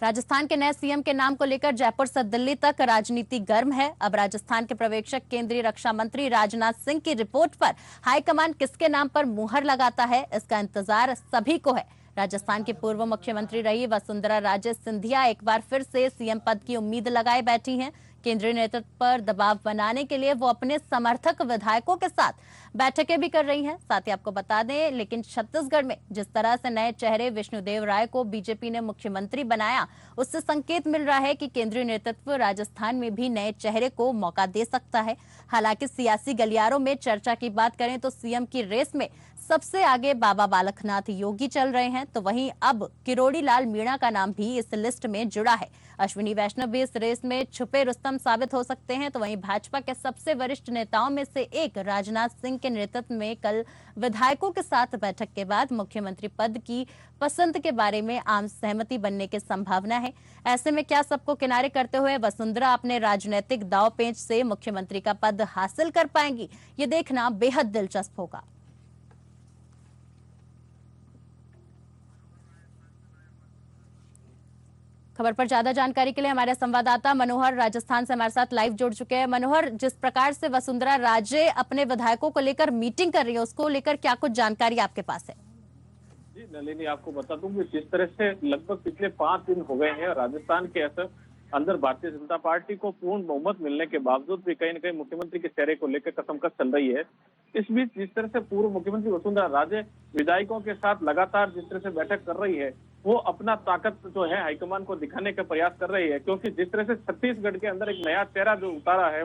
राजस्थान के नए सीएम के नाम को लेकर जयपुर से दिल्ली तक राजनीति गर्म है। अब राजस्थान के पर्यवेक्षक केंद्रीय रक्षा मंत्री राजनाथ सिंह की रिपोर्ट पर हाईकमान किसके नाम पर मुहर लगाता है, इसका इंतजार सभी को है। राजस्थान की पूर्व मुख्यमंत्री रही वसुंधरा राजे सिंधिया एक बार फिर से सीएम पद की उम्मीद लगाए बैठी हैं। केंद्रीय नेतृत्व पर दबाव बनाने के लिए वो अपने समर्थक विधायकों के साथ बैठकें भी कर रही हैं। साथ ही आपको बता दें, लेकिन छत्तीसगढ़ में जिस तरह से नए चेहरे विष्णुदेव राय को बीजेपी ने मुख्यमंत्री बनाया, उससे संकेत मिल रहा है कि केंद्रीय नेतृत्व राजस्थान में भी नए चेहरे को मौका दे सकता है। हालांकि सियासी गलियारों में चर्चा की बात करें तो सीएम की रेस में सबसे आगे बाबा बालकनाथ योगी चल रहे हैं, तो वहीं अब किरोड़ी लाल मीणा का नाम भी इस लिस्ट में जुड़ा है। अश्विनी वैष्णव भी इस रेस में छुपे रुस्तम साबित हो सकते हैं। तो वहीं भाजपा के सबसे वरिष्ठ नेताओं में से एक राजनाथ सिंह के नेतृत्व में कल विधायकों के साथ बैठक के बाद मुख्यमंत्री पद की पसंद के बारे में आम सहमति बनने की संभावना है। ऐसे में क्या सबको किनारे करते हुए वसुंधरा अपने राजनीतिक दांव पेंच से मुख्यमंत्री का पद हासिल कर पाएंगी, ये देखना बेहद दिलचस्प होगा। खबर पर ज्यादा जानकारी के लिए हमारे संवाददाता मनोहर राजस्थान से हमारे साथ लाइव जुड़ चुके हैं। मनोहर, जिस प्रकार से वसुंधरा राजे अपने विधायकों को लेकर मीटिंग कर रही है, उसको लेकर क्या कुछ जानकारी आपके पास है? जी नलिनी, आपको बता दूं कि जिस तरह से लगभग पिछले 5 दिन हो गए हैं राजस्थान के अंदर भारतीय जनता पार्टी को पूर्ण बहुमत मिलने के बावजूद भी कहीं न कहीं मुख्यमंत्री के चेहरे को लेकर कसमकस चल रही है। इस बीच जिस तरह से पूर्व मुख्यमंत्री वसुंधरा राजे विधायकों के साथ लगातार जिस तरह से बैठक कर रही है, वो अपना ताकत जो है हाईकमान को दिखाने का प्रयास कर रही है। क्योंकि जिस तरह से छत्तीसगढ़ के अंदर एक नया चेहरा जो उतारा है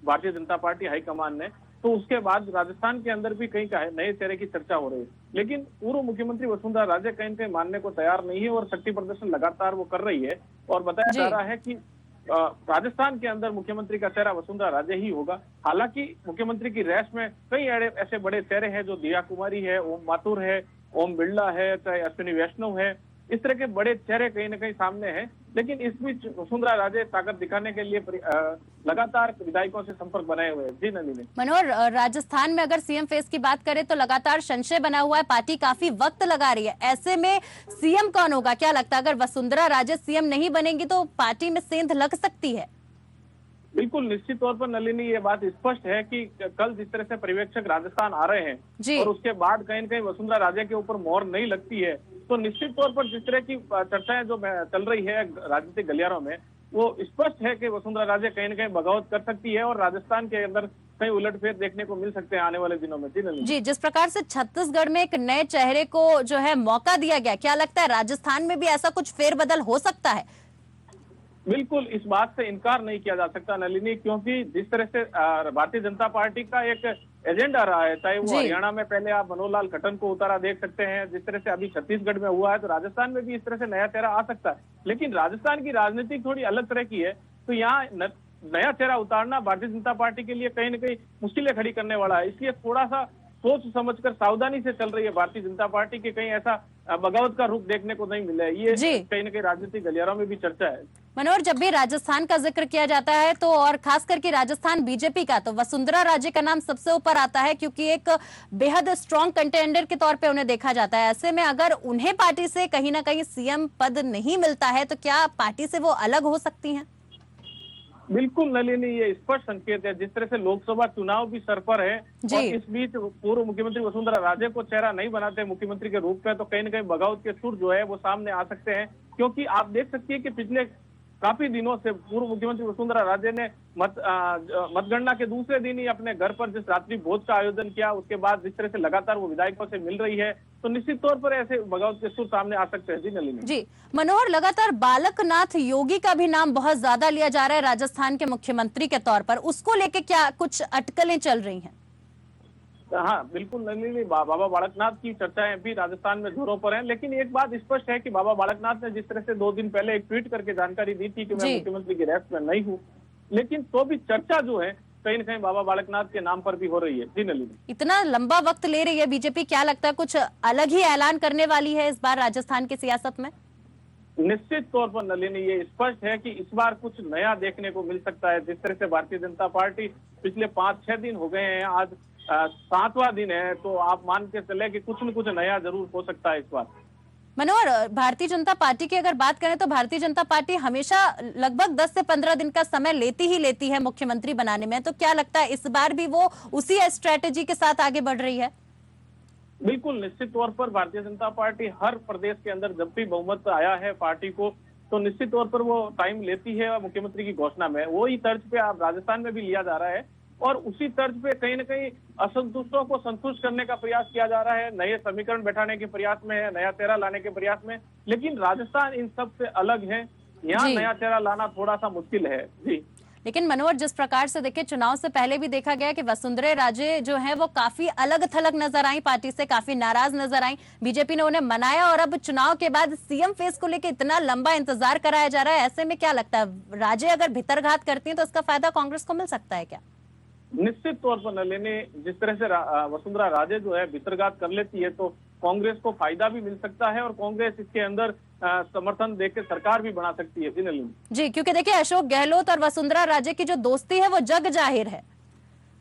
भारतीय जनता पार्टी हाईकमान ने, तो उसके बाद राजस्थान के अंदर भी कहीं का है नए चेहरे की चर्चा हो रही है। लेकिन पूर्व मुख्यमंत्री वसुंधरा राजे कहीं न कहीं मानने को तैयार नहीं है और शक्ति प्रदर्शन लगातार वो कर रही है। और बताया जा रहा है कि राजस्थान के अंदर मुख्यमंत्री का चेहरा वसुंधरा राजे ही होगा। हालांकि मुख्यमंत्री की रेस में कई ऐसे बड़े चेहरे हैं, जो दिया कुमारी है, ओम माथुर है, ओम बिरला है, चाहे अश्विनी वैष्णव है, इस तरह के बड़े चेहरे कहीं न कहीं सामने हैं। लेकिन इस बीच वसुंधरा राजे ताकत दिखाने के लिए लगातार विधायकों से संपर्क बनाए हुए हैं। जी नलिनी। मनोहर, राजस्थान में अगर सीएम फेस की बात करें तो लगातार संशय बना हुआ है, पार्टी काफी वक्त लगा रही है। ऐसे में सीएम कौन होगा, क्या लगता है? अगर वसुंधरा राजे सीएम नहीं बनेंगी तो पार्टी में सेंध लग सकती है? बिल्कुल निश्चित तौर पर नलिनी, ये बात स्पष्ट है कि कल जिस तरह से पर्यवेक्षक राजस्थान आ रहे हैं और उसके बाद कहीं न कहीं वसुंधरा राजे के ऊपर मोहर नहीं लगती है, तो निश्चित तौर पर जिस तरह की चर्चाएं जो चल रही है राजनीतिक गलियारों में, वो स्पष्ट है कि वसुंधरा राजे कहीं न कहीं बगावत कर सकती है और राजस्थान के अंदर कई उलटफेर देखने को मिल सकते हैं आने वाले दिनों में। जी, जिस प्रकार से छत्तीसगढ़ में एक नए चेहरे को जो है मौका दिया गया, क्या लगता है राजस्थान में भी ऐसा कुछ फेरबदल हो सकता है? बिल्कुल, इस बात से इनकार नहीं किया जा सकता नलिनी, क्योंकि जिस तरह से भारतीय जनता पार्टी का एक एजेंडा रहा है, चाहे वो हरियाणा में पहले आप मनोहर लाल खट्टर को उतारा देख सकते हैं, जिस तरह से अभी छत्तीसगढ़ में हुआ है, तो राजस्थान में भी इस तरह से नया चेहरा आ सकता है। लेकिन राजस्थान की राजनीति थोड़ी अलग तरह की है, तो यहाँ नया चेहरा उतारना भारतीय जनता पार्टी के लिए कहीं न कहीं मुश्किलें खड़ी करने वाला है। इसलिए थोड़ा सा सोच समझकर सावधानी से चल रही है भारतीय जनता पार्टी की, कहीं ऐसा बगावत का रुख देखने को नहीं मिला है। ये कहीं न कहीं राजनीतिक गलियारों में भी चर्चा है। मनोहर, जब भी राजस्थान का जिक्र किया जाता है तो और खास करके राजस्थान बीजेपी का, तो वसुंधरा राजे का नाम सबसे ऊपर आता है, क्योंकि एक बेहद स्ट्रॉन्ग कंटेंडर के तौर पे उन्हें देखा जाता है। ऐसे में अगर उन्हें पार्टी से कहीं ना कहीं सीएम पद नहीं मिलता है तो क्या पार्टी से वो अलग हो सकती हैं? बिल्कुल नलिनी, ये स्पष्ट संकेत है। जिस तरह से लोकसभा चुनाव भी सर पर है और इस बीच पूर्व मुख्यमंत्री वसुंधरा राजे को चेहरा नहीं बनाते मुख्यमंत्री के रूप में, तो कहीं न कहीं बगावत के सुर जो है वो सामने आ सकते हैं। क्योंकि आप देख सकती है कि पिछले काफी दिनों से पूर्व मुख्यमंत्री वसुंधरा राजे ने मतगणना के दूसरे दिन ही अपने घर पर जिस रात्रि भोज का आयोजन किया, उसके बाद जिस तरह से लगातार वो विधायकों से मिल रही है, तो निश्चित तौर पर ऐसे बगावत के सुर सामने आ सकते हैं। जी नलिनी। जी मनोहर, लगातार बालकनाथ योगी का भी नाम बहुत ज्यादा लिया जा रहा है राजस्थान के मुख्यमंत्री के तौर पर, उसको लेके क्या कुछ अटकलें चल रही हैं? हाँ बिल्कुल नलिनी, बाबा बालकनाथ की चर्चाएं भी राजस्थान में जोरों पर हैं। लेकिन एक बात स्पष्ट है कि बाबा बालकनाथ ने जिस तरह से 2 दिन पहले एक ट्वीट करके जानकारी दी थी कि मैं मुख्यमंत्री की रेस में नहीं हूँ, लेकिन तो भी चर्चा जो है कहीं न कहीं बाबा बालकनाथ के नाम पर भी हो रही है। जी नलिनी। इतना लंबा वक्त ले रही है बीजेपी, क्या लगता है कुछ अलग ही ऐलान करने वाली है इस बार राजस्थान की सियासत में? निश्चित तौर पर नलिनी, ये स्पष्ट है कि इस बार कुछ नया देखने को मिल सकता है। जिस तरह से भारतीय जनता पार्टी पिछले 5-6 दिन हो गए हैं, आज 7वां दिन है, तो आप मान के चले कि कुछ न कुछ नया जरूर हो सकता है इस बार। मनोहर, भारतीय जनता पार्टी की अगर बात करें तो भारतीय जनता पार्टी हमेशा लगभग 10 से 15 दिन का समय लेती है मुख्यमंत्री बनाने में। तो क्या लगता है इस बार भी वो उसी स्ट्रेटेजी के साथ आगे बढ़ रही है? बिल्कुल, निश्चित तौर पर भारतीय जनता पार्टी हर प्रदेश के अंदर जब भी बहुमत आया है पार्टी को, तो निश्चित तौर पर वो टाइम लेती है मुख्यमंत्री की घोषणा में। वही तर्ज पे आप राजस्थान में भी लिया जा रहा है और उसी तर्ज पे कहीं न कहीं असंतुष्टों को संतुष्ट करने का प्रयास किया जा रहा है, नए समीकरण बैठाने के प्रयास में है, नया चेहरा लाने के प्रयास में। लेकिन राजस्थान इन सब से अलग है, यहाँ जी। नया चेहरा लाना थोड़ा सा मुश्किल है। जी लेकिन मनोहर, जिस प्रकार से देखिए चुनाव से पहले भी देखा गया कि वसुंधरा राजे जो है वो काफी अलग थलग नजर आई, पार्टी से काफी नाराज नजर आई। बीजेपी ने उन्हें मनाया और अब चुनाव के बाद सीएम फेस को लेकर इतना लंबा इंतजार कराया जा रहा है। ऐसे में क्या लगता है, राजे अगर भितरघात करती हैं तो इसका फायदा कांग्रेस को मिल सकता है क्या? निश्चित तौर पर नलिनी, जिस तरह से वसुंधरा राजे जो है भितरघात कर लेती है तो कांग्रेस को फायदा भी मिल सकता है और कांग्रेस इसके अंदर समर्थन देकर सरकार भी बना सकती है। जी नलिनी जी, क्योंकि देखिए अशोक गहलोत और वसुंधरा राजे की जो दोस्ती है वो जग जाहिर है।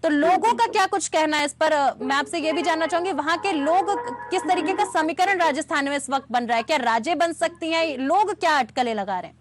तो लोगों का क्या कुछ कहना है इस पर? मैं आपसे ये भी जानना चाहूंगी, वहां के लोग किस तरीके का समीकरण राजस्थान में इस वक्त बन रहा है? क्या राजे बन सकती हैं? लोग क्या अटकलें लगा रहे हैं?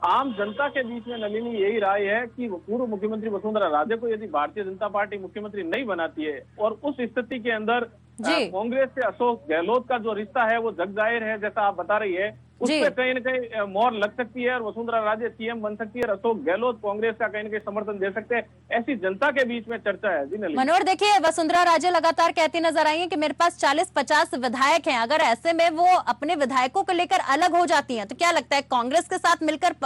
आम जनता के बीच में नलिनी यही राय है कि पूर्व मुख्यमंत्री वसुंधरा राजे को यदि भारतीय जनता पार्टी मुख्यमंत्री नहीं बनाती है और उस स्थिति के अंदर जी। कांग्रेस से अशोक गहलोत का जो रिश्ता है वो जग जाहिर है, जैसा आप बता रही है, उस जी। पे कहीं न कहीं मोहर लग सकती है और वसुंधरा राजे सीएम बन सकती है और अशोक गहलोत कांग्रेस का कहीं न कहीं समर्थन दे सकते हैं। ऐसी जनता के बीच में चर्चा है। जी नलिनी मनोहर, देखिए वसुंधरा राजे लगातार कहती नजर आई है कि मेरे पास 40-50 विधायक हैं। अगर ऐसे में वो अपने विधायकों को लेकर अलग हो जाती हैं तो क्या लगता है कांग्रेस के साथ मिलकर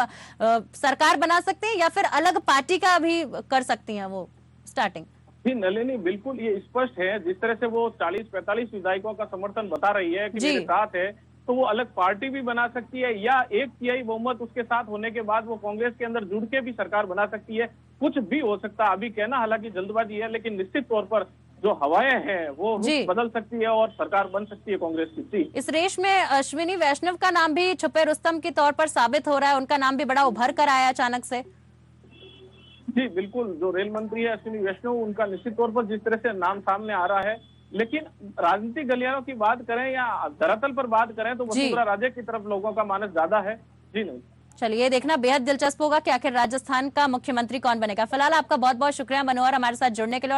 सरकार बना सकती हैं या फिर अलग पार्टी का भी कर सकती हैं वो स्टार्टिंग? जी नलिनी, बिल्कुल ये स्पष्ट है। जिस तरह से वो 40-45 विधायकों का समर्थन बता रही है कि जी। मेरे साथ है, तो वो अलग पार्टी भी बना सकती है या 1/3 बहुमत उसके साथ होने के बाद वो कांग्रेस के अंदर जुड़ के भी सरकार बना सकती है। कुछ भी हो सकता है, अभी कहना हालांकि जल्दबाजी है, लेकिन निश्चित तौर पर जो हवाएं हैं वो जी। रुख बदल सकती है और सरकार बन सकती है कांग्रेस की। जी इस रेस में अश्विनी वैष्णव का नाम भी छुपे रुस्तम के तौर पर साबित हो रहा है। उनका नाम भी बड़ा उभर कर आया अचानक से। जी बिल्कुल, जो रेल मंत्री है अश्विनी वैष्णव, उनका निश्चित तौर पर जिस तरह से नाम सामने आ रहा है, लेकिन राजनीतिक गलियारों की बात करें या धरातल पर बात करें तो जी। वसुंधरा राजे की तरफ लोगों का मानस ज्यादा है। जी नहीं, चलिए, देखना बेहद दिलचस्प होगा कि आखिर राजस्थान का मुख्यमंत्री कौन बनेगा। फिलहाल आपका बहुत बहुत शुक्रिया मनोहर, हमारे साथ जुड़ने के लिए।